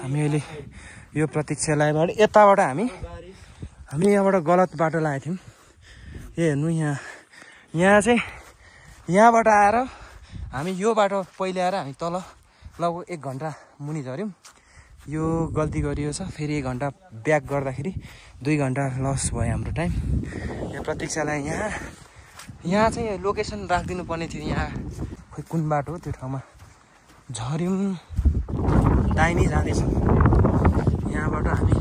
हामी अहिले यो प्रतीक्षालयबाट यताबाट हामी यहाँबाट गलत बाटो लागेको थियौँ। ए हेर्नु यहाँ चाहिँ यहाँबाट आएर हामी यो बाटो पहिले आएर हामी तल लगभग 1 घन्टा मुनि झऱ्यौँ। यो गल्ती गरियो छ, फेरि 1 घन्टा ब्याक गर्दाखेरि 2 घन्टा लस भयो हाम्रो टाइम। यो प्रतीक्षालय यहाँ चाहिँ लोकेसन राखिदिनु पर्ने थियो। यहाँ खोइ कुन बाटो हो त्यो ठाउँमा झऱ्यौँ। दाहिने जाँदैछौँ। यहाँबाट हामी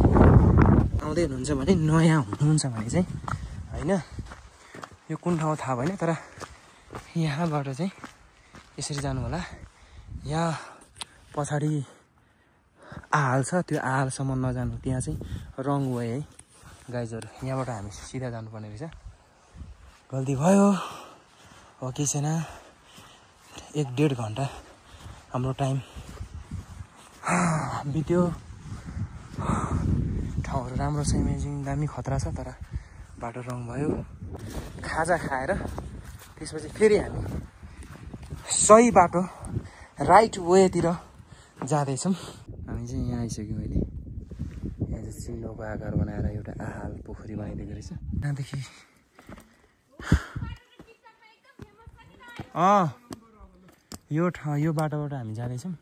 आउँदै हुनुहुन्छ भने नयाँ हुनुहुन्छ भने चाहिँ होइन, यो कुन ठाउँ थाहा भएन, तर यहाँबाट चाहिँ यसरी जानु होला। यहाँ पछाडि आहाल छ, त्यो आहालसम्म नजानु, त्यहाँ चाहिँ रङ वे है गाइजहरू। यहाँबाट हामी सिधा जानुपर्ने रहेछ, गल्ती भयो। हो केही छैन, 1-1.5 घन्टा हाम्रो टाइम बित्यो। ठाउँहरू राम्रो छ, इमेजिङ दामी खतरा छ, तर बाटो रङ भयो। खाजा खाएर त्यसपछि फेरि हामी सही बाटो राइट वेतिर जाँदैछौँ। हामी चाहिँ यहाँ आइसक्यौँ अहिले। यहाँ चाहिँ चिलोको आकार बनाएर एउटा आहाल पोखरी बनाइदिएको रहेछ। त्यहाँदेखि यो बाटोबाट हामी जाँदैछौँ।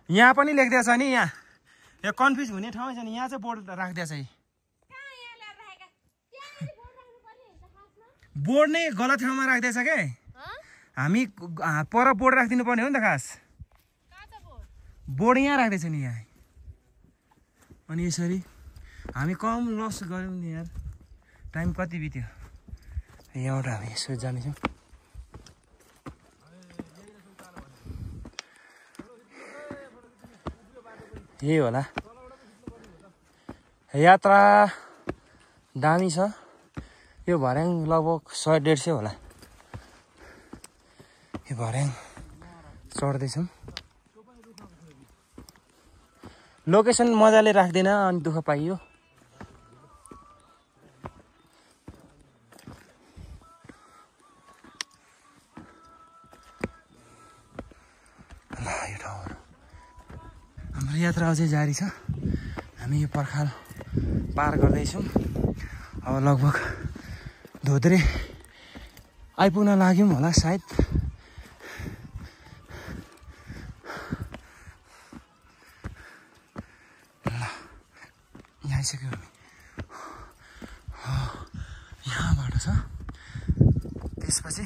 यहाँ पनि लेख्दैछ नि, यहाँ कन्फ्युज हुने ठाउँ छ नि। यहाँ चाहिँ बोर्ड राख्दैछ, बोर्ड नै गलत ठाउँमा राख्दैछ क्या। हामी पर बोर्ड राखिदिनु पर्ने हो नि त। खास बोर्ड यहाँ राख्दैछ नि यहाँ। अनि यसरी हामी कम लस गऱ्यौँ नि यार। टाइम कति बित्यो। यहाँबाट हामी यसो जानेछौँ। यही होला यात्रा, दामी छ। यो भर्याङ लगभग 100-150 होला। यो भर्याङ चढ्दैछौँ। लोकेसन मजाले राख्दैन अनि दुःख पाइयो। यो ठाउँहरू हाम्रो यात्रा अझै जारी छ। हामी यो पर्खाल पार गर्दैछौँ। अब लगभग धोत्रे आइपुग्न लाग्यौँ होला सायद। यहाँ आइसक्यौँ हामी। यहाँबाट छ, त्यसपछि